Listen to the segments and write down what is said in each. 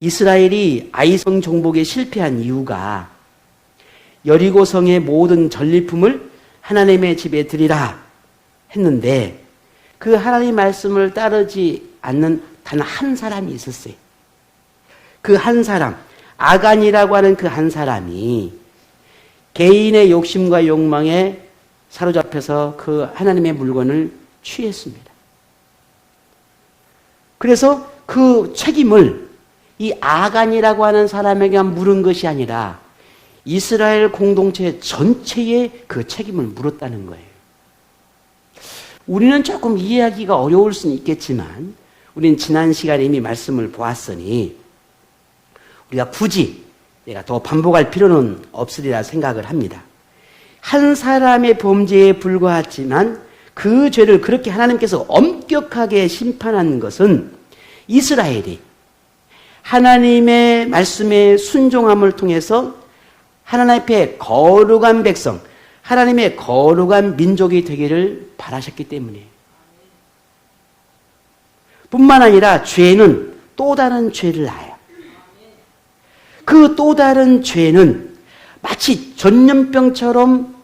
이스라엘이 아이성 정복에 실패한 이유가 여리고성의 모든 전리품을 하나님의 집에 드리라 했는데 그 하나님의 말씀을 따르지 않는 단 한 사람이 있었어요. 그 한 사람, 아간이라고 하는 그 한 사람이 개인의 욕심과 욕망에 사로잡혀서 그 하나님의 물건을 취했습니다. 그래서 그 책임을 이 아간이라고 하는 사람에게만 물은 것이 아니라 이스라엘 공동체 전체에 그 책임을 물었다는 거예요. 우리는 조금 이해하기가 어려울 수는 있겠지만 우리는 지난 시간에 이미 말씀을 보았으니 우리가 굳이 내가 더 반복할 필요는 없으리라 생각을 합니다. 한 사람의 범죄에 불과하지만 그 죄를 그렇게 하나님께서 엄격하게 심판한 것은 이스라엘이 하나님의 말씀에 순종함을 통해서 하나님 앞에 거룩한 백성, 하나님의 거룩한 민족이 되기를 바라셨기 때문이에요. 뿐만 아니라 죄는 또 다른 죄를 낳아요. 그 또 다른 죄는 마치 전염병처럼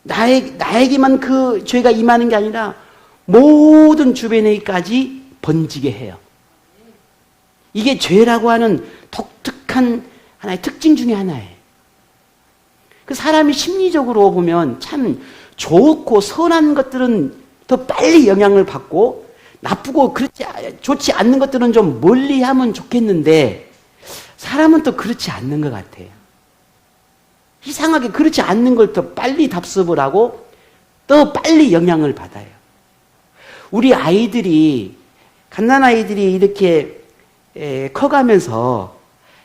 나에게만 그 죄가 임하는 게 아니라 모든 주변에까지 번지게 해요. 이게 죄라고 하는 독특한 하나의 특징 중에 하나예요. 그 사람이 심리적으로 보면 참 좋고 선한 것들은 더 빨리 영향을 받고 나쁘고 좋지 않는 것들은 좀 멀리 하면 좋겠는데 사람은 또 그렇지 않는 것 같아요. 이상하게 그렇지 않는 걸 더 빨리 답습을 하고 더 빨리 영향을 받아요. 우리 아이들이, 갓난아이들이 이렇게 커가면서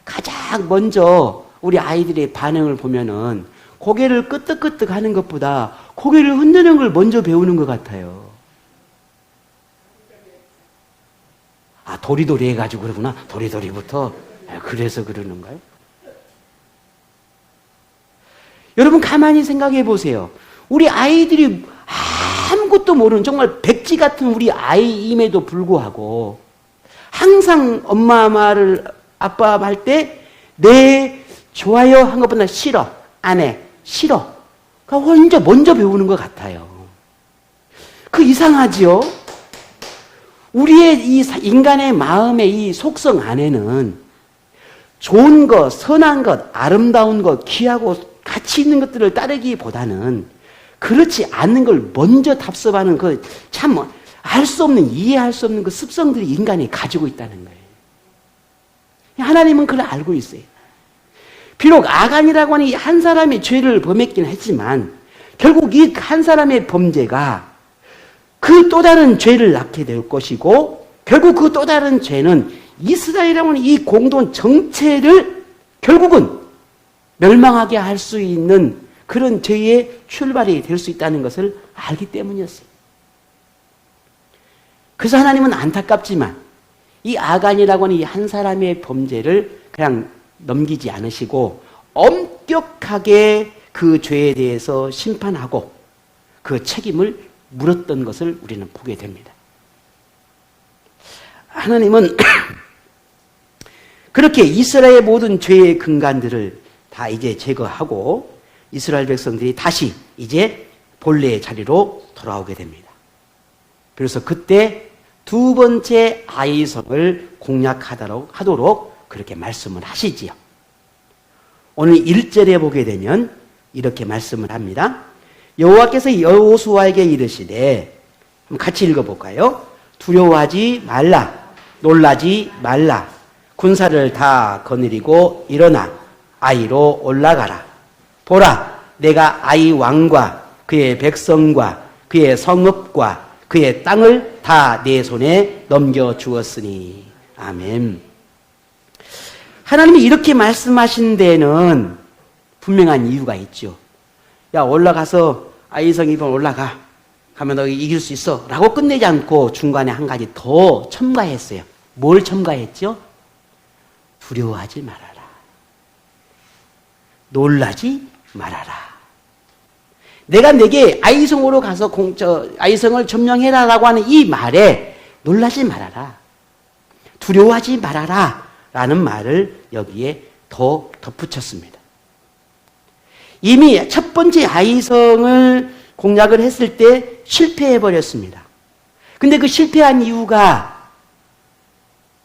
가장 먼저 우리 아이들의 반응을 보면은 고개를 끄덕끄덕 하는 것보다 고개를 흔드는 걸 먼저 배우는 것 같아요. 아, 도리도리 해가지고 그러구나. 도리도리부터. 그래서 그러는가요? 여러분 가만히 생각해 보세요. 우리 아이들이 아무것도 모르는 정말 백지 같은 우리 아이임에도 불구하고 항상 엄마 말을 아빠 할 때 네, 좋아요 한 것보다 싫어, 안 해, 싫어. 그러니까 먼저 배우는 것 같아요. 그 이상하지요? 우리의 이 인간의 마음의 이 속성 안에는 좋은 것, 선한 것, 아름다운 것, 귀하고 가치 있는 것들을 따르기보다는 그렇지 않는 걸 먼저 답습하는 그 참 알 수 없는, 이해할 수 없는 그 습성들이 인간이 가지고 있다는 거예요. 하나님은 그걸 알고 있어요. 비록 아간이라고 하는 이 한 사람이 죄를 범했긴 했지만 결국 이 한 사람의 범죄가 그 또 다른 죄를 낳게 될 것이고 결국 그 또 다른 죄는 이스라엘이라고 하는 이 공동 정체를 결국은 멸망하게 할 수 있는 그런 죄의 출발이 될 수 있다는 것을 알기 때문이었어요. 그래서 하나님은 안타깝지만 이 아간이라고 하는 이 한 사람의 범죄를 그냥 넘기지 않으시고 엄격하게 그 죄에 대해서 심판하고 그 책임을 물었던 것을 우리는 보게 됩니다. 하나님은 그렇게 이스라엘의 모든 죄의 근간들을 다 이제 제거하고 이스라엘 백성들이 다시 이제 본래의 자리로 돌아오게 됩니다. 그래서 그때 두 번째 아이성을 공략하도록 그렇게 말씀을 하시지요. 오늘 1절에 보게 되면 이렇게 말씀을 합니다. 여호와께서 여호수아에게 이르시되, 같이 읽어볼까요? 두려워하지 말라, 놀라지 말라. 군사를 다 거느리고 일어나 아이로 올라가라. 보라, 내가 아이 왕과 그의 백성과 그의 성읍과 그의 땅을 다 내 손에 넘겨주었으니. 아멘. 하나님이 이렇게 말씀하신 데는 분명한 이유가 있죠. 야, 올라가서 아이성 이번 올라가. 가면 너 이길 수 있어. 라고 끝내지 않고 중간에 한 가지 더 첨가했어요. 뭘 첨가했죠? 두려워하지 말아라. 놀라지 말아라. 내가 내게 아이성으로 가서 아이성을 점령해라라고 하는 이 말에 놀라지 말아라. 두려워하지 말아라. 라는 말을 여기에 더 덧붙였습니다. 이미 첫 번째 아이성을 공략을 했을 때 실패해버렸습니다. 근데 그 실패한 이유가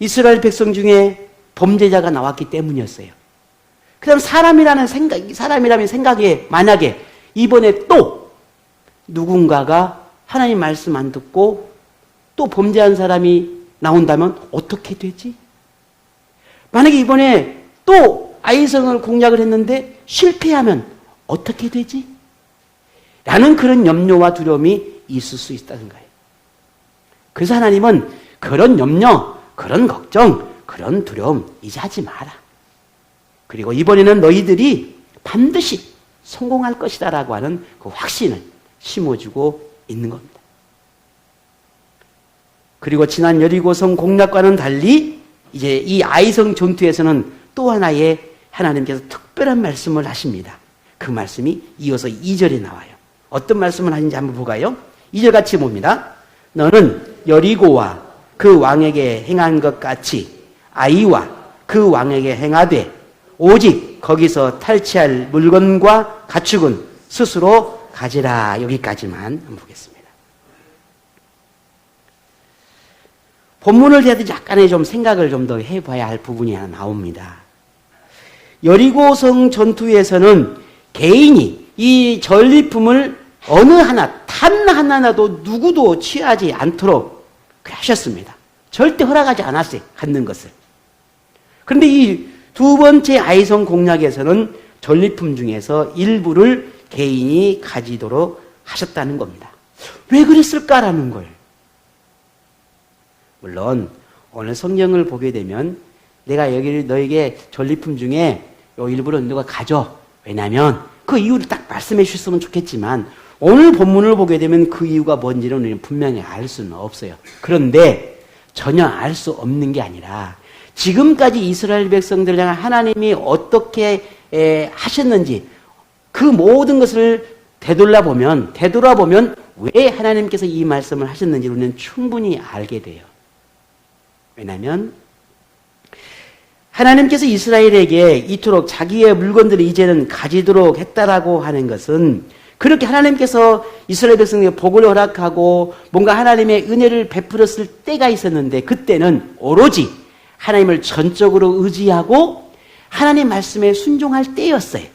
이스라엘 백성 중에 범죄자가 나왔기 때문이었어요. 그 다음 사람이라면 생각에 만약에 이번에 또 누군가가 하나님 말씀 안 듣고 또 범죄한 사람이 나온다면 어떻게 되지? 만약에 이번에 또 아이성을 공략을 했는데 실패하면 어떻게 되지? 라는 그런 염려와 두려움이 있을 수 있다는 거예요. 그래서 하나님은 그런 염려, 그런 걱정, 그런 두려움 이제 하지 마라. 그리고 이번에는 너희들이 반드시 성공할 것이다 라고 하는 그 확신을 심어주고 있는 겁니다. 그리고 지난 여리고성 공략과는 달리 이제 이 아이성 전투에서는 또 하나의 하나님께서 특별한 말씀을 하십니다. 그 말씀이 이어서 2절에 나와요. 어떤 말씀을 하는지 한번 볼까요? 2절 같이 봅니다. 너는 여리고와 그 왕에게 행한 것 같이 아이와 그 왕에게 행하되 오직 거기서 탈취할 물건과 가축은 스스로 가지라. 여기까지만 한번 보겠습니다. 본문을 대해서 약간의 좀 생각을 좀 더 해봐야 할 부분이 하나 나옵니다. 여리고성 전투에서는 개인이 이 전리품을 어느 하나, 단 하나라도 누구도 취하지 않도록 하셨습니다. 절대 허락하지 않았어요. 갖는 것을. 그런데 이 두 번째 아이성 공략에서는 전리품 중에서 일부를 개인이 가지도록 하셨다는 겁니다. 왜 그랬을까라는 거예요. 물론 오늘 성경을 보게 되면 내가 여기 너에게 전리품 중에 요 일부를 누가 가져. 왜냐하면 그 이유를 딱 말씀해 주셨으면 좋겠지만 오늘 본문을 보게 되면 그 이유가 뭔지는 우리는 분명히 알 수는 없어요. 그런데 전혀 알 수 없는 게 아니라 지금까지 이스라엘 백성들을 향한 하나님이 어떻게 하셨는지 그 모든 것을 되돌아보면 왜 하나님께서 이 말씀을 하셨는지 우리는 충분히 알게 돼요. 왜냐하면 하나님께서 이스라엘에게 이토록 자기의 물건들을 이제는 가지도록 했다라고 하는 것은 그렇게 하나님께서 이스라엘 백성에게 복을 허락하고 뭔가 하나님의 은혜를 베풀었을 때가 있었는데 그때는 오로지 하나님을 전적으로 의지하고 하나님 말씀에 순종할 때였어요.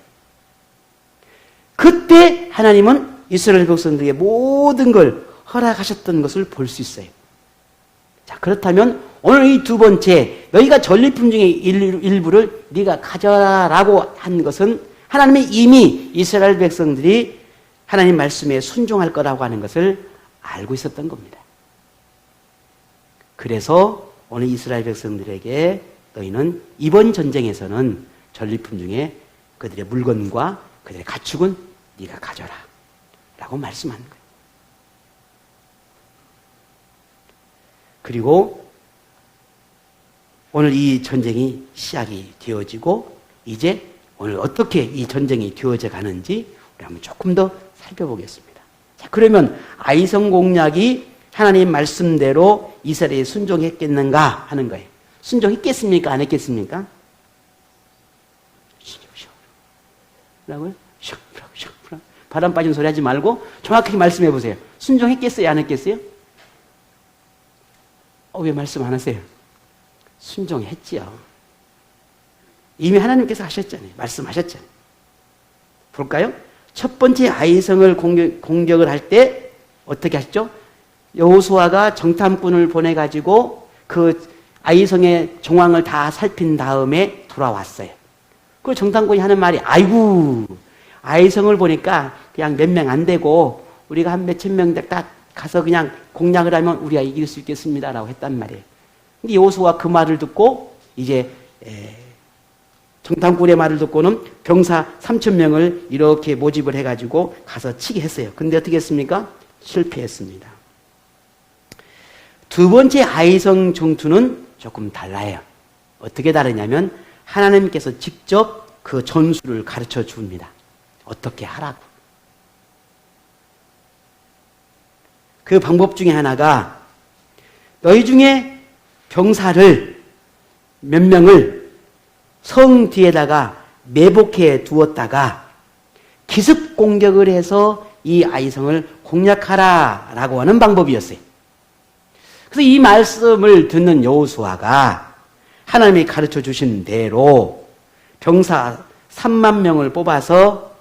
그때 하나님은 이스라엘 백성들에게 모든 걸 허락하셨던 것을 볼 수 있어요. 자, 그렇다면 오늘 이 두 번째 너희가 전리품 중에 일부를 네가 가져라라고 한 것은 하나님이 이미 이스라엘 백성들이 하나님 말씀에 순종할 거라고 하는 것을 알고 있었던 겁니다. 그래서 오늘 이스라엘 백성들에게 너희는 이번 전쟁에서는 전리품 중에 그들의 물건과 그들의 가축은 네가 가져라 라고 말씀하는 거예요. 그리고 오늘 이 전쟁이 시작이 되어지고 이제 오늘 어떻게 이 전쟁이 되어져 가는지 우리 한번 조금 더 살펴보겠습니다. 자, 그러면 아이성 공략이 하나님 말씀대로 이스라엘이 순종했겠는가 하는 거예요. 순종했겠습니까? 안 했겠습니까? 라고요? 바람 빠진 소리 하지 말고 정확하게 말씀해 보세요. 순종했겠어요? 안 했겠어요? 왜 말씀 안 하세요? 순종했지요. 이미 하나님께서 하셨잖아요. 말씀하셨잖아요. 볼까요? 첫 번째 아이성을 공격을 할 때 어떻게 하셨죠? 여호수아가 정탐꾼을 보내가지고 그 아이성의 정황을 다 살핀 다음에 돌아왔어요. 그 정탐꾼이 하는 말이 아이고 아이성을 보니까 그냥 몇 명 안 되고 우리가 한 몇천 명 딱 가서 그냥 공략을 하면 우리가 이길 수 있겠습니다라고 했단 말이에요. 근데 여호수아가 그 말을 듣고 이제 정탐꾼의 말을 듣고는 병사 3,000명을 이렇게 모집을 해가지고 가서 치게 했어요. 근데 어떻게 했습니까? 실패했습니다. 두 번째 아이성 전투는 조금 달라요. 어떻게 다르냐면 하나님께서 직접 그 전술을 가르쳐 줍니다. 어떻게 하라고. 그 방법 중에 하나가 너희 중에 병사를 몇 명을 성 뒤에다가 매복해 두었다가 기습 공격을 해서 이 아이성을 공략하라라고 하는 방법이었어요. 그래서 이 말씀을 듣는 여호수아가 하나님이 가르쳐 주신 대로 병사 3만 명을 뽑아서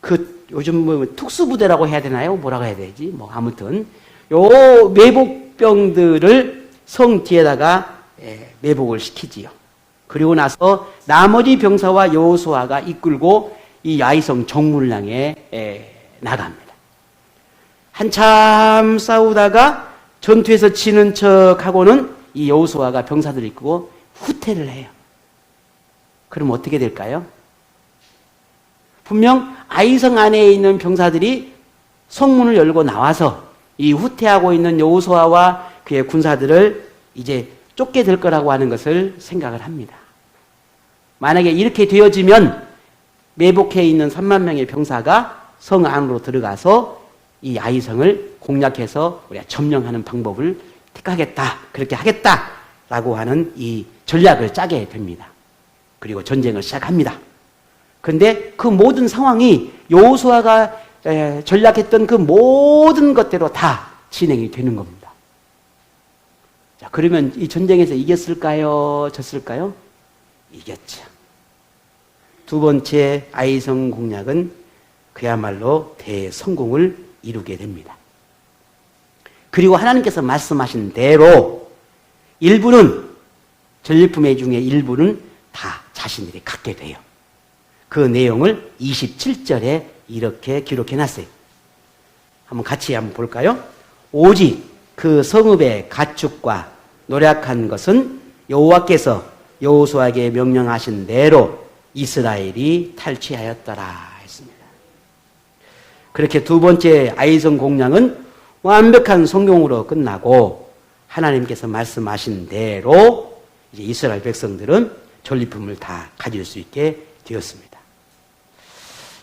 그 요즘 뭐 특수부대라고 해야 되나요? 뭐라고 해야 되지? 뭐 아무튼 요 매복병들을 성 뒤에다가 매복을 시키지요. 그리고 나서 나머지 병사와 여호수아가 이끌고 이 아이성 정문을 향해 나갑니다. 한참 싸우다가 전투에서 지는 척하고는 이 여호수아가 병사들을 이끌고 후퇴를 해요. 그럼 어떻게 될까요? 분명 아이성 안에 있는 병사들이 성문을 열고 나와서 이 후퇴하고 있는 여호수아와 그의 군사들을 이제 쫓게 될 거라고 하는 것을 생각을 합니다. 만약에 이렇게 되어지면 매복해 있는 3만 명의 병사가 성 안으로 들어가서 이 아이성을 공략해서 우리가 점령하는 방법을 택하겠다, 그렇게 하겠다라고 하는 이 전략을 짜게 됩니다. 그리고 전쟁을 시작합니다. 그런데 그 모든 상황이 여호수아가 전략했던 그 모든 것대로 다 진행이 되는 겁니다. 자, 그러면 이 전쟁에서 이겼을까요? 졌을까요? 이겼죠. 두 번째 아이성 공략은 그야말로 대성공을 이루게 됩니다. 그리고 하나님께서 말씀하신 대로 일부는 전리품 중에 일부는 다 자신들이 갖게 돼요. 그 내용을 27절에 이렇게 기록해놨어요. 한번 같이 한번 볼까요? 오직 그 성읍의 가축과 노략한 것은 여호와께서 여호수아에게 명령하신 대로 이스라엘이 탈취하였더라 했습니다. 그렇게 두 번째 아이성 공략은 완벽한 성공으로 끝나고 하나님께서 말씀하신 대로 이제 이스라엘 백성들은 전리품을 다 가질 수 있게 되었습니다.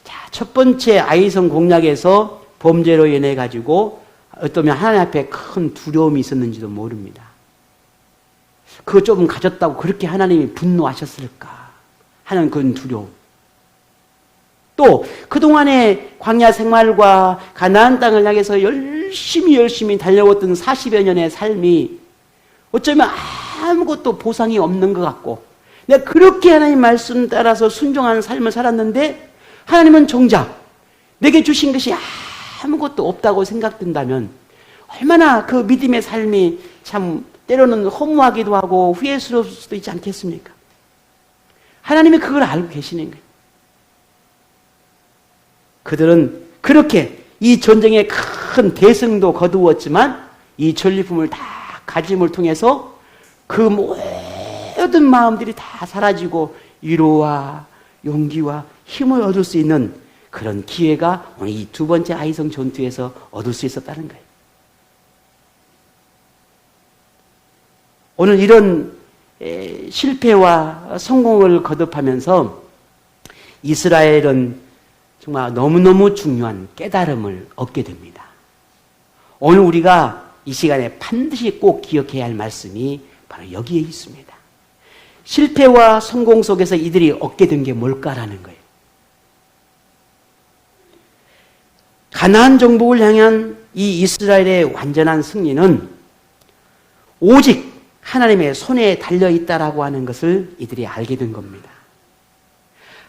자, 첫 번째 아이성 공략에서 범죄로 인해 가지고 어쩌면 하나님 앞에 큰 두려움이 있었는지도 모릅니다. 그거 좀 가졌다고 그렇게 하나님이 분노하셨을까 하는 그런 두려움. 또 그동안의 광야 생활과 가나안 땅을 향해서 열심히 달려왔던 40여 년의 삶이 어쩌면 아무것도 보상이 없는 것 같고 내가 그렇게 하나님 말씀 따라서 순종하는 삶을 살았는데 하나님은 정작 내게 주신 것이 아무것도 없다고 생각된다면 얼마나 그 믿음의 삶이 참 때로는 허무하기도 하고 후회스러울 수도 있지 않겠습니까? 하나님이 그걸 알고 계시는 거예요. 그들은 그렇게 이 전쟁에 큰 대승도 거두었지만 이 전리품을 다 가짐을 통해서 그 모든 마음들이 다 사라지고 위로와 용기와 힘을 얻을 수 있는 그런 기회가 오늘 이 두 번째 아이성 전투에서 얻을 수 있었다는 거예요. 오늘 이런 실패와 성공을 거듭하면서 이스라엘은 정말 너무너무 중요한 깨달음을 얻게 됩니다. 오늘 우리가 이 시간에 반드시 꼭 기억해야 할 말씀이 바로 여기에 있습니다. 실패와 성공 속에서 이들이 얻게 된 게 뭘까라는 거예요. 가나안 정복을 향한 이 이스라엘의 완전한 승리는 오직 하나님의 손에 달려있다라고 하는 것을 이들이 알게 된 겁니다.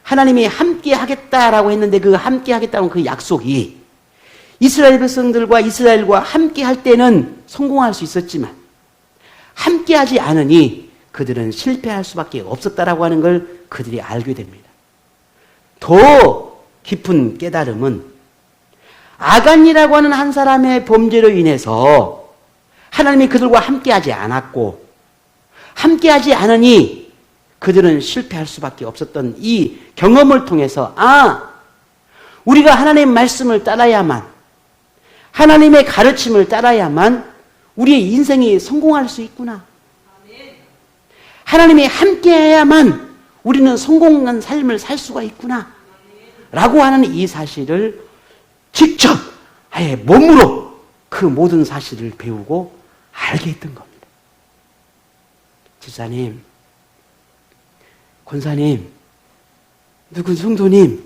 하나님이 함께 하겠다라고 했는데 그 함께 하겠다는 그 약속이 이스라엘 백성들과 이스라엘과 함께 할 때는 성공할 수 있었지만 함께 하지 않으니 그들은 실패할 수밖에 없었다라고 하는 걸 그들이 알게 됩니다. 더 깊은 깨달음은 아간이라고 하는 한 사람의 범죄로 인해서 하나님이 그들과 함께 하지 않았고 함께 하지 않으니 그들은 실패할 수밖에 없었던 이 경험을 통해서 우리가 하나님의 말씀을 따라야만 하나님의 가르침을 따라야만 우리의 인생이 성공할 수 있구나. 하나님이 함께 해야만 우리는 성공한 삶을 살 수가 있구나 라고 하는 이 사실을 직접 아예 몸으로 그 모든 사실을 배우고 알게 했던 겁니다. 집사님, 권사님, 누군 성도님,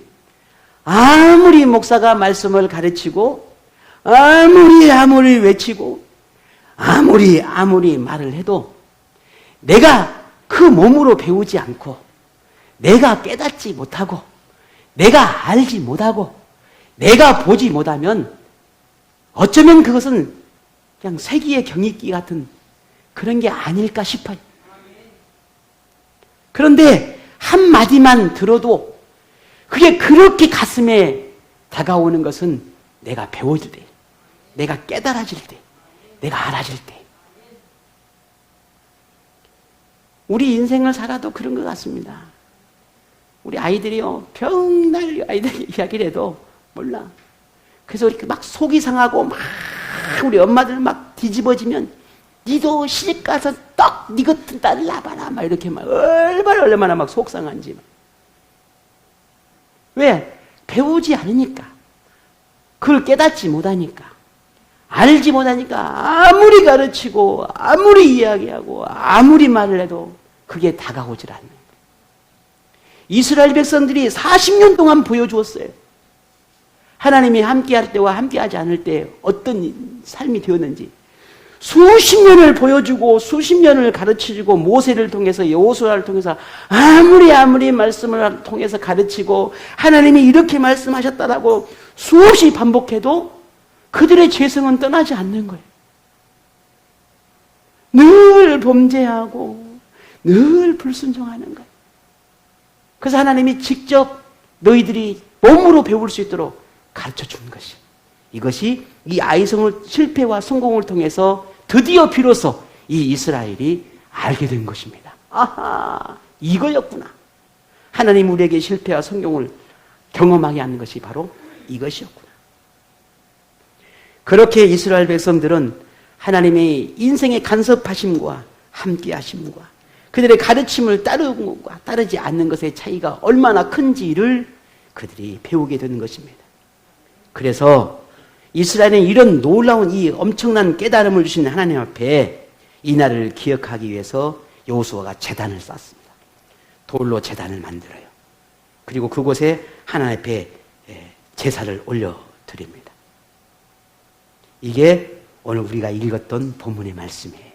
아무리 목사가 말씀을 가르치고 아무리 외치고 아무리 말을 해도 내가 그 몸으로 배우지 않고 내가 깨닫지 못하고 내가 알지 못하고 내가 보지 못하면 어쩌면 그것은 그냥 세기의 경익기 같은 그런 게 아닐까 싶어요. 그런데 한마디만 들어도 그게 그렇게 가슴에 다가오는 것은 내가 배워질 때, 내가 깨달아질 때, 내가 알아질 때. 우리 인생을 살아도 그런 것 같습니다. 우리 아이들이요, 병날 아이들 이야기를 해도 몰라. 그래서 이렇게 막 속이 상하고 막 우리 엄마들 막 뒤집어지면 니도 시집 가서 떡 니 같은 딸을 낳아봐라 막 이렇게 막 얼마나 막 속상한지. 왜? 배우지 않으니까. 그걸 깨닫지 못하니까. 알지 못하니까 아무리 가르치고 아무리 이야기하고 아무리 말을 해도 그게 다가오질 않는 거예요. 이스라엘 백성들이 40년 동안 보여주었어요. 하나님이 함께할 때와 함께하지 않을 때 어떤 삶이 되었는지. 수십 년을 보여주고 수십 년을 가르쳐주고 모세를 통해서 여호수아를 통해서 아무리 말씀을 통해서 가르치고 하나님이 이렇게 말씀하셨다라고 수없이 반복해도 그들의 죄성은 떠나지 않는 거예요. 늘 범죄하고 늘 불순종하는 거예요. 그래서 하나님이 직접 너희들이 몸으로 배울 수 있도록 가르쳐 주는 것이, 이것이 이 아이성의 실패와 성공을 통해서 드디어 비로소 이 이스라엘이 알게 된 것입니다. 아하, 이거였구나. 하나님 우리에게 실패와 성공을 경험하게 하는 것이 바로 이것이었구나. 그렇게 이스라엘 백성들은 하나님의 인생의 간섭하심과 함께하심과 그들의 가르침을 따르는 것과 따르지 않는 것의 차이가 얼마나 큰지를 그들이 배우게 되는 것입니다. 그래서 이스라엘은 이런 놀라운 이 엄청난 깨달음을 주신 하나님 앞에 이 날을 기억하기 위해서 여호수아가 제단을 쌓습니다. 돌로 제단을 만들어요. 그리고 그곳에 하나님 앞에 제사를 올려드립니다. 이게 오늘 우리가 읽었던 본문의 말씀이에요.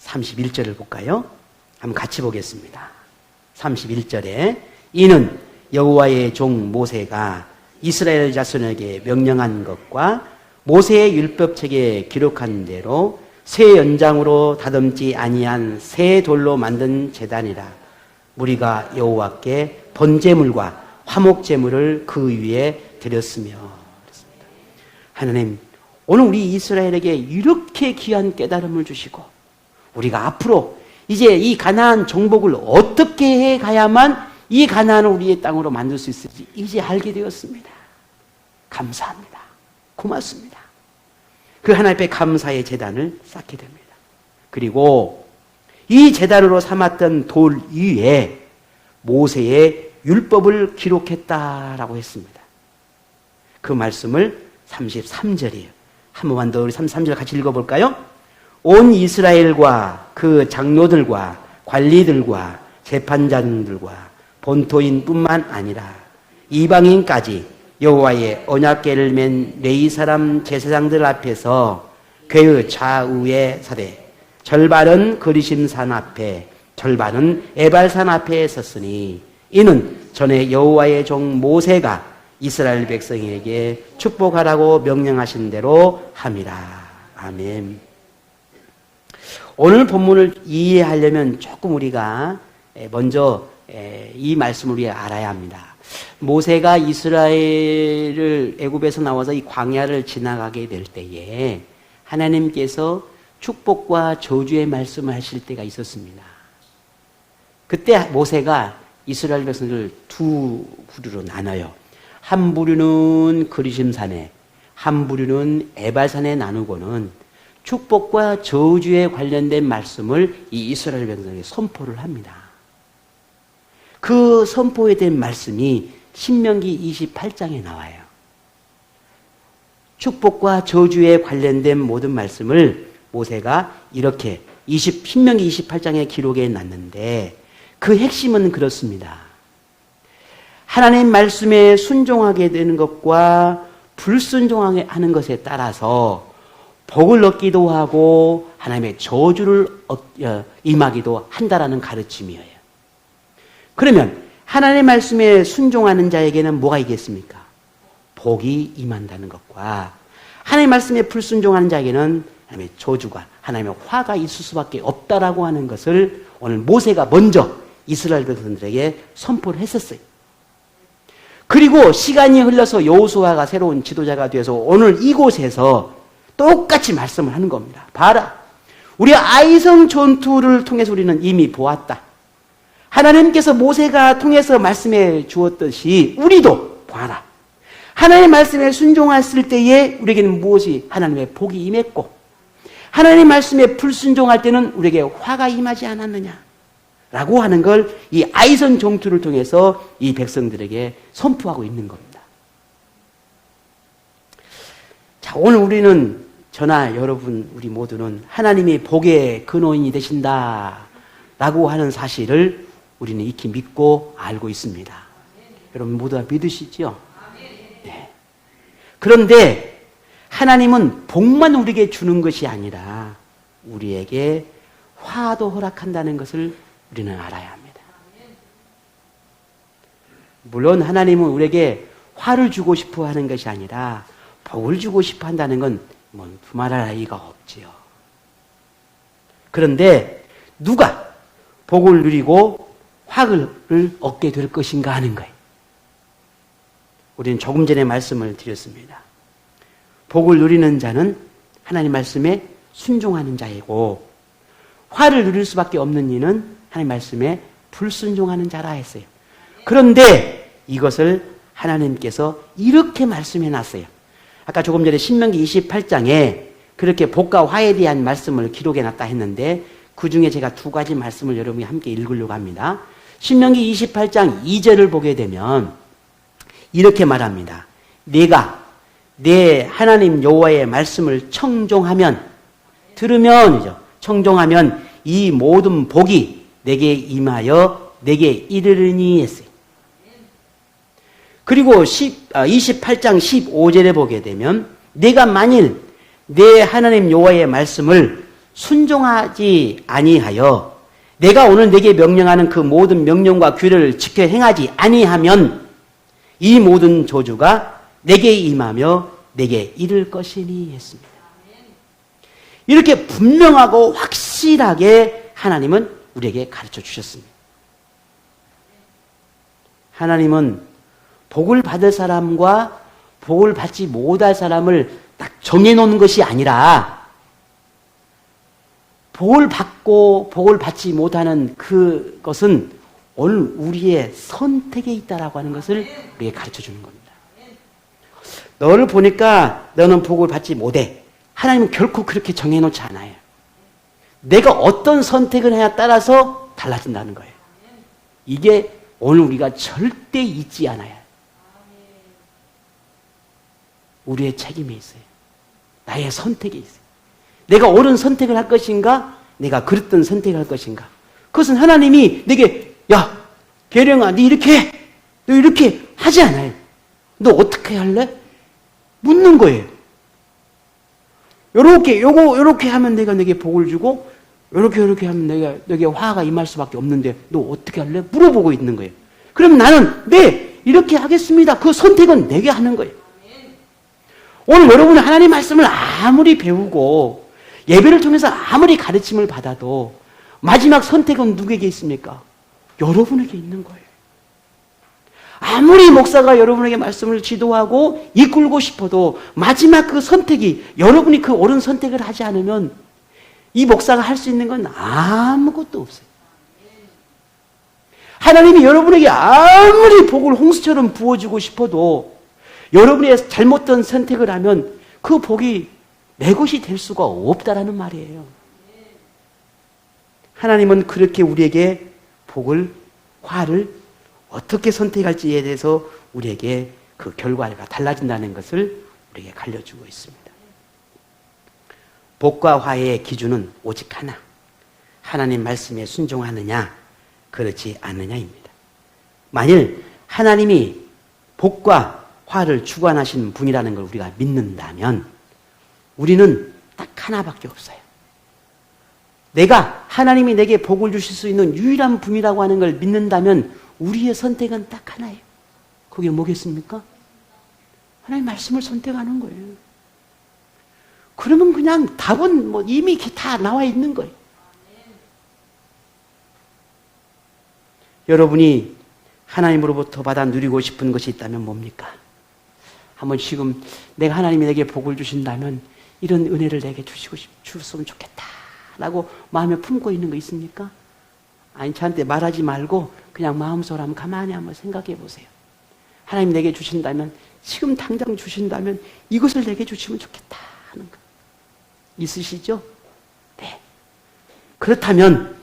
31절을 볼까요? 한번 같이 보겠습니다. 31절에 이는 여호와의 종 모세가 이스라엘 자손에게 명령한 것과 모세의 율법책에 기록한 대로 새 연장으로 다듬지 아니한 새 돌로 만든 제단이라. 우리가 여호와께 번제물과 화목제물을 그 위에 드렸으며. 그렇습니다. 하나님, 오늘 우리 이스라엘에게 이렇게 귀한 깨달음을 주시고 우리가 앞으로 이제 이 가나안 정복을 어떻게 해 가야만 이 가나안을 우리의 땅으로 만들 수 있을지 이제 알게 되었습니다. 감사합니다. 고맙습니다. 그 하나님 앞에 감사의 제단을 쌓게 됩니다. 그리고 이 제단으로 삼았던 돌 위에 모세의 율법을 기록했다라고 했습니다. 그 말씀을 33절이에요. 한 번만 더 우리 33절 같이 읽어볼까요? 온 이스라엘과 그 장로들과 관리들과 재판장들과 본토인뿐만 아니라 이방인까지 여호와의 언약궤를 맨 레위 사람 제사장들 앞에서 궤의 좌우에 서되 절반은 그리심산 앞에 절반은 에발산 앞에 섰으니 이는 전에 여호와의 종 모세가 이스라엘 백성에게 축복하라고 명령하신 대로 함이라. 아멘. 오늘 본문을 이해하려면 조금 우리가 먼저 이 말씀을 우리가 알아야 합니다. 모세가 이스라엘을 애굽에서 나와서 이 광야를 지나가게 될 때에 하나님께서 축복과 저주의 말씀을 하실 때가 있었습니다. 그때 모세가 이스라엘 백성들을 두 부류로 나눠요. 한 부류는 그리심산에, 한 부류는 에발산에 나누고는 축복과 저주에 관련된 말씀을 이 이스라엘 백성에게 선포를 합니다. 그 선포에 대한 말씀이 신명기 28장에 나와요. 축복과 저주에 관련된 모든 말씀을 모세가 이렇게 신명기 28장에 기록해 놨는데 그 핵심은 그렇습니다. 하나님 말씀에 순종하게 되는 것과 불순종하게 하는 것에 따라서 복을 얻기도 하고 하나님의 저주를 임하기도 한다라는 가르침이에요. 그러면 하나님의 말씀에 순종하는 자에게는 뭐가 있겠습니까? 복이 임한다는 것과 하나님의 말씀에 불순종하는 자에게는 하나님의 저주가, 하나님의 화가 있을 수밖에 없다라고 하는 것을 오늘 모세가 먼저 이스라엘 백성들에게 선포를 했었어요. 그리고 시간이 흘러서 여호수아가 새로운 지도자가 되어서 오늘 이곳에서 똑같이 말씀을 하는 겁니다. 봐라. 우리 아이성 전투를 통해서 우리는 이미 보았다. 하나님께서 모세가 통해서 말씀해 주었듯이 우리도 봐라. 하나님의 말씀에 순종했을 때에 우리에게는 무엇이 하나님의 복이 임했고 하나님의 말씀에 불순종할 때는 우리에게 화가 임하지 않았느냐 라고 하는 걸 이 아이성 전투를 통해서 이 백성들에게 선포하고 있는 겁니다. 자, 오늘 우리는 저나 여러분 우리 모두는 하나님이 복의 근원이 되신다 라고 하는 사실을 우리는 익히 믿고 알고 있습니다. 여러분 모두 다 믿으시죠? 네. 그런데 하나님은 복만 우리에게 주는 것이 아니라 우리에게 화도 허락한다는 것을 우리는 알아야 합니다. 물론 하나님은 우리에게 화를 주고 싶어 하는 것이 아니라 복을 주고 싶어 한다는 건 두말할 나위가 없지요. 그런데 누가 복을 누리고 화를 얻게 될 것인가 하는 거예요. 우리는 조금 전에 말씀을 드렸습니다. 복을 누리는 자는 하나님 말씀에 순종하는 자이고 화를 누릴 수밖에 없는 이는 하나님 말씀에 불순종하는 자라 했어요. 그런데 이것을 하나님께서 이렇게 말씀해 놨어요. 아까 조금 전에 신명기 28장에 그렇게 복과 화에 대한 말씀을 기록해 놨다 했는데 그 중에 제가 두 가지 말씀을 여러분이 함께 읽으려고 합니다. 신명기 28장 2절을 보게 되면 이렇게 말합니다. 내가 내 하나님 여호와의 말씀을 청종하면 들으면이죠. 청종하면 이 모든 복이 내게 임하여 내게 이르르니 했어요. 그리고 28장 15절에 보게 되면 내가 만일 내 하나님 여호와의 말씀을 순종하지 아니하여 내가 오늘 내게 명령하는 그 모든 명령과 규례를 지켜 행하지 아니하면 이 모든 저주가 내게 임하며 내게 이를 것이니 했습니다. 이렇게 분명하고 확실하게 하나님은 우리에게 가르쳐 주셨습니다. 하나님은 복을 받을 사람과 복을 받지 못할 사람을 딱 정해놓는 것이 아니라 복을 받고 복을 받지 못하는 그것은 오늘 우리의 선택에 있다라고 하는 것을 우리에게 가르쳐 주는 겁니다. 너를 보니까 너는 복을 받지 못해. 하나님은 결코 그렇게 정해놓지 않아요. 내가 어떤 선택을 해야 따라서 달라진다는 거예요. 이게 오늘 우리가 절대 잊지 않아야 해요. 우리의 책임이 있어요. 나의 선택이 있어요. 내가 옳은 선택을 할 것인가? 내가 그릇된 선택을 할 것인가? 그것은 하나님이 내게 야 계령아 너 이렇게 해. 너 이렇게 하지 않아요. 너 어떻게 할래? 묻는 거예요. 요렇게 하면 내가 내게 복을 주고 요렇게 하면 내게 화가 임할 수밖에 없는데 너 어떻게 할래? 물어보고 있는 거예요. 그럼 나는 네 이렇게 하겠습니다. 그 선택은 내게 하는 거예요. 오늘 여러분은 하나님 말씀을 아무리 배우고 예배를 통해서 아무리 가르침을 받아도 마지막 선택은 누구에게 있습니까? 여러분에게 있는 거예요. 아무리 목사가 여러분에게 말씀을 지도하고 이끌고 싶어도 마지막 그 선택이 여러분이 그 옳은 선택을 하지 않으면 이 목사가 할 수 있는 건 아무것도 없어요. 하나님이 여러분에게 아무리 복을 홍수처럼 부어주고 싶어도 여러분의 잘못된 선택을 하면 그 복이 내 것이 될 수가 없다라는 말이에요. 하나님은 그렇게 우리에게 복을, 화를 어떻게 선택할지에 대해서 우리에게 그 결과가 달라진다는 것을 우리에게 알려주고 있습니다. 복과 화의 기준은 오직 하나. 하나님 말씀에 순종하느냐, 그렇지 않느냐입니다. 만일 하나님이 복과 화를 주관하시는 분이라는 걸 우리가 믿는다면 우리는 딱 하나밖에 없어요. 내가 하나님이 내게 복을 주실 수 있는 유일한 분이라고 하는 걸 믿는다면 우리의 선택은 딱 하나예요. 그게 뭐겠습니까? 하나님 말씀을 선택하는 거예요. 그러면 그냥 답은 뭐 이미 다 나와 있는 거예요. 여러분이 하나님으로부터 받아 누리고 싶은 것이 있다면 뭡니까? 한번 지금 내가 하나님이 내게 복을 주신다면 이런 은혜를 내게 주셨으면 좋겠다 라고 마음에 품고 있는 거 있습니까? 아니 저한테 말하지 말고 그냥 마음속으로 한번 가만히 한번 생각해 보세요. 하나님 내게 주신다면 지금 당장 주신다면 이것을 내게 주시면 좋겠다 하는 거 있으시죠? 네. 그렇다면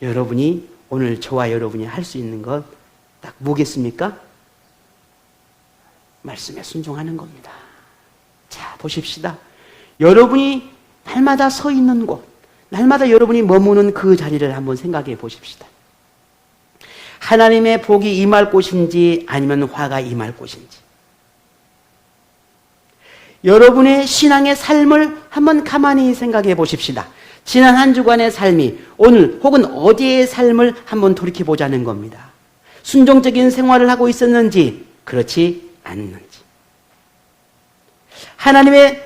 여러분이 오늘 저와 여러분이 할 수 있는 것 딱 뭐겠습니까? 말씀에 순종하는 겁니다. 자, 보십시다. 여러분이 날마다 서 있는 곳, 날마다 여러분이 머무는 그 자리를 한번 생각해 보십시다. 하나님의 복이 임할 곳인지 아니면 화가 임할 곳인지. 여러분의 신앙의 삶을 한번 가만히 생각해 보십시다. 지난 한 주간의 삶이 오늘 혹은 어디의 삶을 한번 돌이켜 보자는 겁니다. 순종적인 생활을 하고 있었는지 그렇지 않는지. 하나님의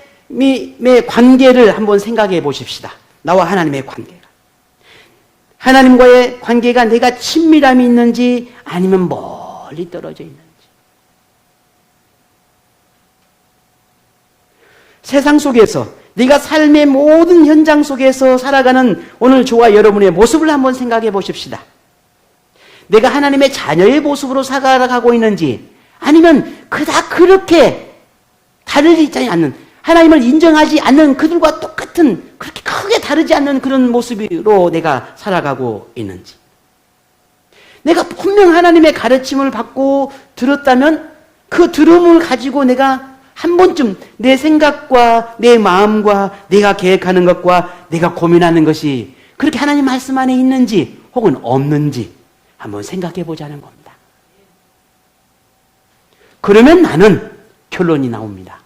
관계를 한번 생각해 보십시다. 나와 하나님의 관계가. 하나님과의 관계가 내가 친밀함이 있는지 아니면 멀리 떨어져 있는지. 세상 속에서 네가 삶의 모든 현장 속에서 살아가는 오늘 저와 여러분의 모습을 한번 생각해 보십시다. 내가 하나님의 자녀의 모습으로 살아가고 있는지 아니면 그닥 그렇게 다르지 않는 하나님을 인정하지 않는 그들과 똑같은 그렇게 크게 다르지 않는 그런 모습으로 내가 살아가고 있는지. 내가 분명 하나님의 가르침을 받고 들었다면 그 들음을 가지고 내가 한 번쯤 내 생각과 내 마음과 내가 계획하는 것과 내가 고민하는 것이 그렇게 하나님 말씀 안에 있는지 혹은 없는지 한번 생각해 보자는 겁니다. 그러면 나는 결론이 나옵니다.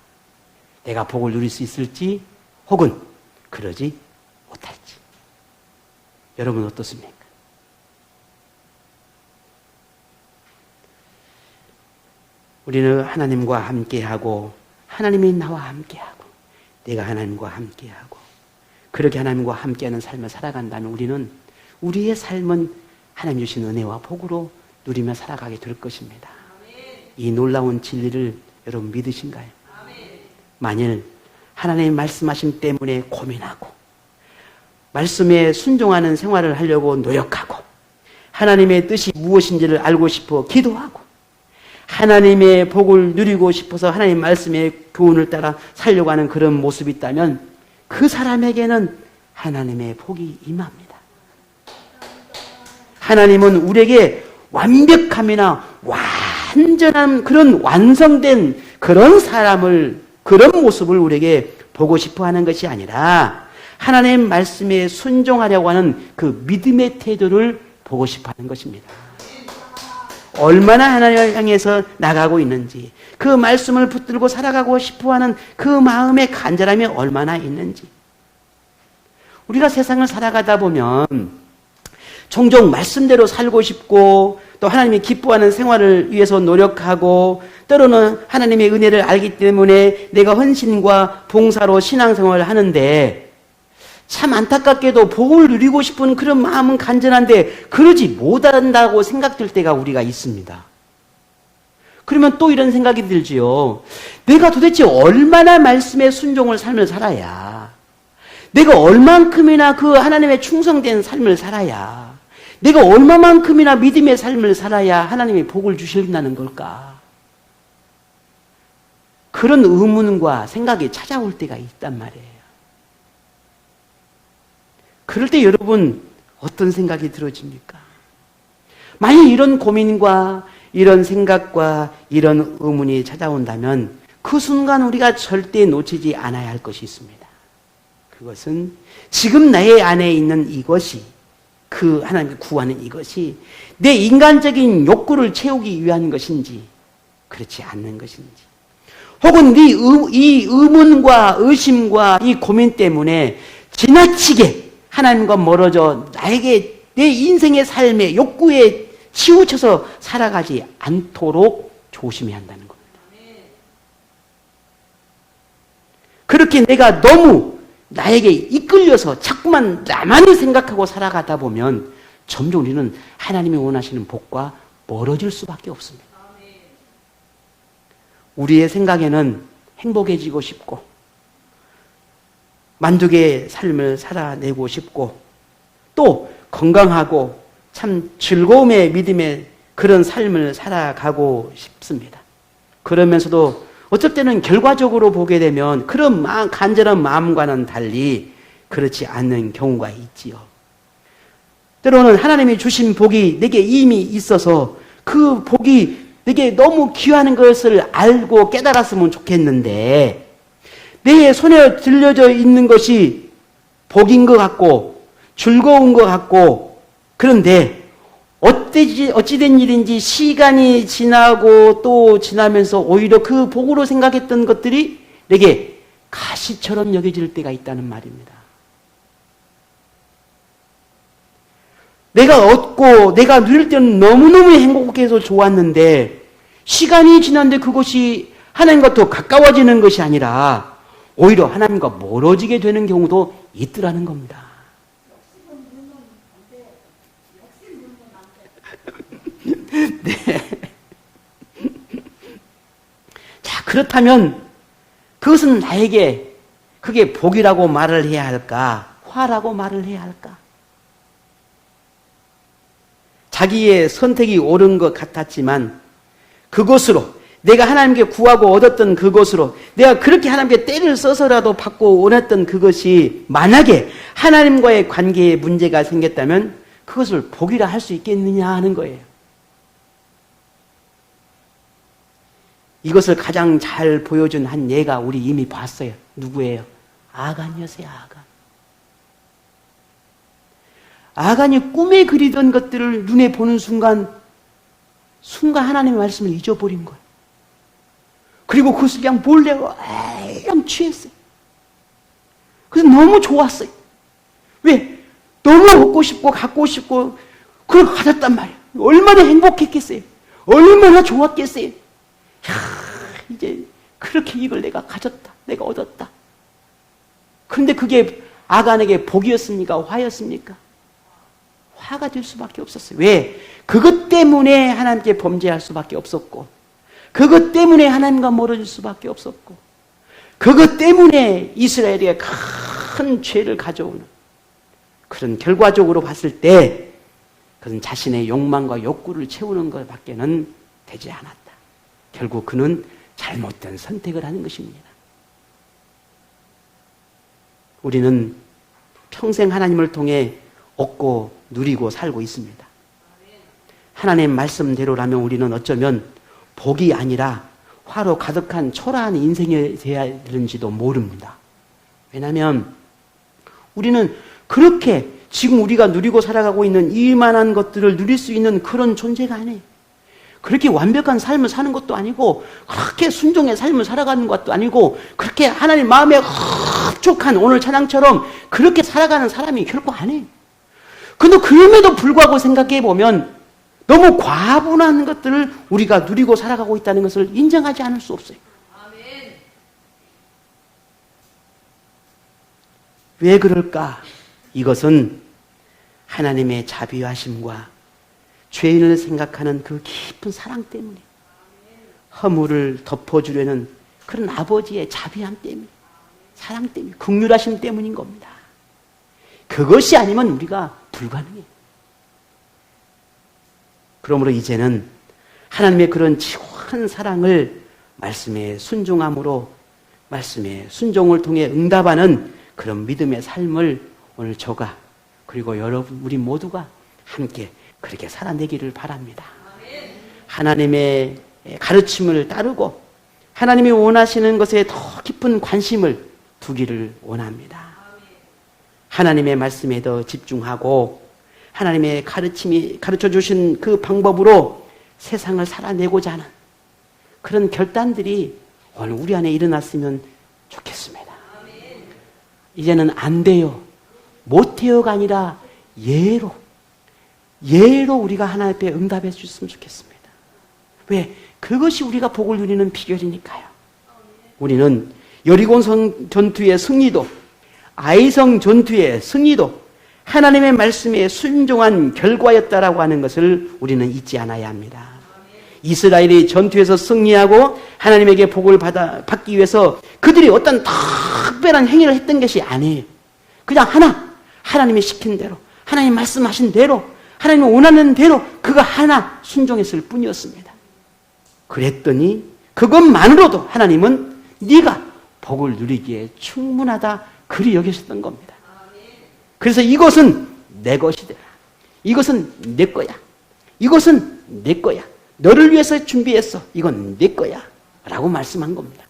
내가 복을 누릴 수 있을지 혹은 그러지 못할지. 여러분 어떻습니까? 우리는 하나님과 함께하고 하나님이 나와 함께하고 내가 하나님과 함께하고 그렇게 하나님과 함께하는 삶을 살아간다면 우리는 우리의 삶은 하나님 주신 은혜와 복으로 누리며 살아가게 될 것입니다. 이 놀라운 진리를 여러분 믿으신가요? 만일 하나님의 말씀하심 때문에 고민하고 말씀에 순종하는 생활을 하려고 노력하고 하나님의 뜻이 무엇인지를 알고 싶어 기도하고 하나님의 복을 누리고 싶어서 하나님 말씀의 교훈을 따라 살려고 하는 그런 모습이 있다면 그 사람에게는 하나님의 복이 임합니다. 하나님은 우리에게 완벽함이나 완전한 그런 완성된 그런 사람을 그런 모습을 우리에게 보고 싶어 하는 것이 아니라 하나님 말씀에 순종하려고 하는 그 믿음의 태도를 보고 싶어 하는 것입니다. 얼마나 하나님을 향해서 나가고 있는지 그 말씀을 붙들고 살아가고 싶어 하는 그 마음의 간절함이 얼마나 있는지. 우리가 세상을 살아가다 보면 종종 말씀대로 살고 싶고 또 하나님이 기뻐하는 생활을 위해서 노력하고 때로는 하나님의 은혜를 알기 때문에 내가 헌신과 봉사로 신앙생활을 하는데 참 안타깝게도 복을 누리고 싶은 그런 마음은 간절한데 그러지 못한다고 생각될 때가 우리가 있습니다. 그러면 또 이런 생각이 들지요. 내가 도대체 얼마나 말씀에 순종을 삶을 살아야 내가 얼만큼이나 그 하나님의 충성된 삶을 살아야 내가 얼마만큼이나 믿음의 삶을 살아야 하나님이 복을 주신다는 걸까? 그런 의문과 생각이 찾아올 때가 있단 말이에요. 그럴 때 여러분 어떤 생각이 들어집니까? 만약 이런 고민과 이런 생각과 이런 의문이 찾아온다면 그 순간 우리가 절대 놓치지 않아야 할 것이 있습니다. 그것은 지금 나의 안에 있는 이것이 그 하나님이 구하는 이것이 내 인간적인 욕구를 채우기 위한 것인지 그렇지 않는 것인지, 혹은 이 의문과 의심과 이 고민 때문에 지나치게 하나님과 멀어져 나에게 내 인생의 삶의 욕구에 치우쳐서 살아가지 않도록 조심해야 한다는 겁니다. 그렇게 내가 너무 나에게 이끌려서 자꾸만 나만을 생각하고 살아가다 보면 점점 우리는 하나님이 원하시는 복과 멀어질 수밖에 없습니다. 우리의 생각에는 행복해지고 싶고 만족의 삶을 살아내고 싶고 또 건강하고 참 즐거움의 믿음의 그런 삶을 살아가고 싶습니다. 그러면서도 어쩔 때는 결과적으로 보게 되면 그런 간절한 마음과는 달리 그렇지 않는 경우가 있지요. 때로는 하나님이 주신 복이 내게 이미 있어서 그 복이 내게 너무 귀한 것을 알고 깨달았으면 좋겠는데 내 손에 들려져 있는 것이 복인 것 같고 즐거운 것 같고, 그런데 어찌된 일인지 시간이 지나고 또 지나면서 오히려 그 복으로 생각했던 것들이 내게 가시처럼 여겨질 때가 있다는 말입니다. 내가 얻고 내가 누릴 때는 너무너무 행복해서 좋았는데 시간이 지났는데 그것이 하나님과 더 가까워지는 것이 아니라 오히려 하나님과 멀어지게 되는 경우도 있더라는 겁니다. 네. 자, 그렇다면 그것은 나에게 그게 복이라고 말을 해야 할까? 화라고 말을 해야 할까? 자기의 선택이 옳은 것 같았지만 그것으로 내가 하나님께 구하고 얻었던 그것으로 내가 그렇게 하나님께 때를 써서라도 받고 원했던 그것이 만약에 하나님과의 관계에 문제가 생겼다면 그것을 복이라 할 수 있겠느냐 하는 거예요. 이것을 가장 잘 보여준 한 예가 우리 이미 봤어요. 누구예요? 아간이었어요. 아간이 꿈에 그리던 것들을 눈에 보는 순간 하나님의 말씀을 잊어버린 거예요. 그리고 그것을 그냥 몰래 그냥 취했어요. 그래서 너무 좋았어요. 왜? 너무 얻고 싶고 갖고 싶고 그걸 가졌단 말이에요. 얼마나 행복했겠어요. 얼마나 좋았겠어요. 이제 그렇게 이걸 내가 가졌다. 내가 얻었다. 그런데 그게 아간에게 복이었습니까? 화였습니까? 화가 될 수밖에 없었어요. 왜? 그것 때문에 하나님께 범죄할 수밖에 없었고, 그것 때문에 하나님과 멀어질 수밖에 없었고, 그것 때문에 이스라엘에게 큰 죄를 가져오는 그런 결과적으로 봤을 때 그는 자신의 욕망과 욕구를 채우는 것밖에는 되지 않았다. 결국 그는 잘못된 선택을 하는 것입니다. 우리는 평생 하나님을 통해 얻고 누리고 살고 있습니다. 하나님 말씀대로라면 우리는 어쩌면 복이 아니라 화로 가득한 초라한 인생이 되어야 되는지도 모릅니다. 왜냐하면 우리는 그렇게 지금 우리가 누리고 살아가고 있는 이만한 것들을 누릴 수 있는 그런 존재가 아니에요. 그렇게 완벽한 삶을 사는 것도 아니고 그렇게 순종의 삶을 살아가는 것도 아니고 그렇게 하나님 마음에 흡족한 오늘 찬양처럼 그렇게 살아가는 사람이 결코 아니에요. 근데 그럼에도 불구하고 생각해 보면 너무 과분한 것들을 우리가 누리고 살아가고 있다는 것을 인정하지 않을 수 없어요. 아멘. 왜 그럴까? 이것은 하나님의 자비하심과 죄인을 생각하는 그 깊은 사랑 때문에, 허물을 덮어주려는 그런 아버지의 자비함 때문에, 사랑 때문에, 긍휼하심 때문인 겁니다. 그것이 아니면 우리가 불가능해요. 그러므로 이제는 하나님의 그런 지원한 사랑을 말씀의 순종함으로, 말씀의 순종을 통해 응답하는 그런 믿음의 삶을 오늘 저가 그리고 여러분 우리 모두가 함께 그렇게 살아내기를 바랍니다. 하나님의 가르침을 따르고 하나님이 원하시는 것에 더 깊은 관심을 두기를 원합니다. 하나님의 말씀에 더 집중하고 하나님의 가르쳐 주신 그 방법으로 세상을 살아내고자 하는 그런 결단들이 오늘 우리 안에 일어났으면 좋겠습니다. 이제는 안 돼요, 못해요가 아니라 예로 우리가 하나님 앞에 응답해 주셨으면 좋겠습니다. 왜? 그것이 우리가 복을 누리는 비결이니까요. 우리는 여리고성 전투의 승리도, 아이성 전투의 승리도 하나님의 말씀에 순종한 결과였다라고 하는 것을 우리는 잊지 않아야 합니다. 이스라엘이 전투에서 승리하고 하나님에게 복을 받기 위해서 그들이 어떤 특별한 행위를 했던 것이 아니에요. 그냥 하나님이 시킨 대로, 하나님 말씀하신 대로, 하나님이 원하는 대로 그거 하나 순종했을 뿐이었습니다. 그랬더니 그것만으로도 하나님은 네가 복을 누리기에 충분하다 그리 여기셨던 겁니다. 그래서 이것은 내 것이되라, 이것은 내 거야, 이것은 내 거야, 너를 위해서 준비했어, 이건 내 거야 라고 말씀한 겁니다.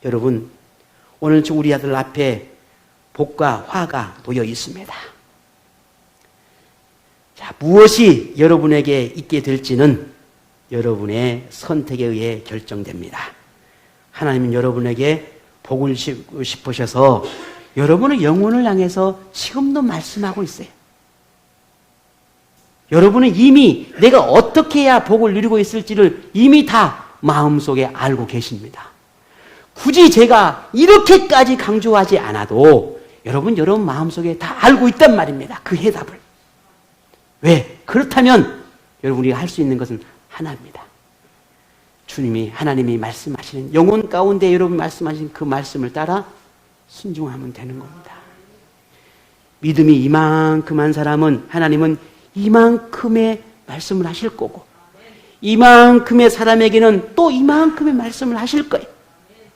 여러분, 오늘 우리 아들 앞에 복과 화가 놓여 있습니다. 자, 무엇이 여러분에게 있게 될지는 여러분의 선택에 의해 결정됩니다. 하나님은 여러분에게 복을 주고 싶으셔서 여러분의 영혼을 향해서 지금도 말씀하고 있어요. 여러분은 이미 내가 어떻게 해야 복을 누리고 있을지를 이미 다 마음속에 알고 계십니다. 굳이 제가 이렇게까지 강조하지 않아도 여러분 마음속에 다 알고 있단 말입니다. 그 해답을. 왜? 그렇다면 여러분이 할 수 있는 것은 하나입니다. 하나님이 말씀하시는 영혼 가운데 여러분 말씀하신 그 말씀을 따라 순종하면 되는 겁니다. 믿음이 이만큼한 사람은 하나님은 이만큼의 말씀을 하실 거고, 이만큼의 사람에게는 또 이만큼의 말씀을 하실 거예요.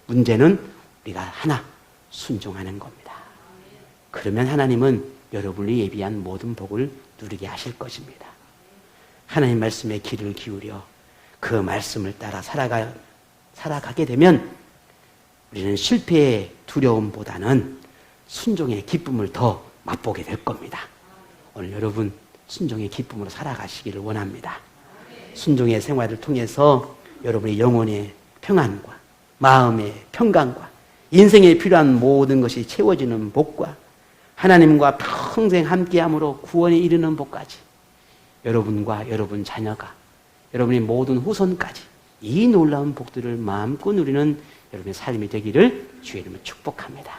문제는 우리가 하나 순종하는 겁니다. 그러면 하나님은 여러분이 예비한 모든 복을 누리게 하실 것입니다. 하나님 말씀에 귀를 기울여 그 말씀을 따라 살아가게 되면 우리는 실패의 두려움보다는 순종의 기쁨을 더 맛보게 될 겁니다. 오늘 여러분 순종의 기쁨으로 살아가시기를 원합니다. 순종의 생활을 통해서 여러분의 영혼의 평안과 마음의 평강과 인생에 필요한 모든 것이 채워지는 복과 하나님과 평생 함께함으로 구원에 이르는 복까지 여러분과 여러분 자녀가 여러분의 모든 후손까지 이 놀라운 복들을 마음껏 누리는 여러분의 삶이 되기를 주의 이름으로 축복합니다.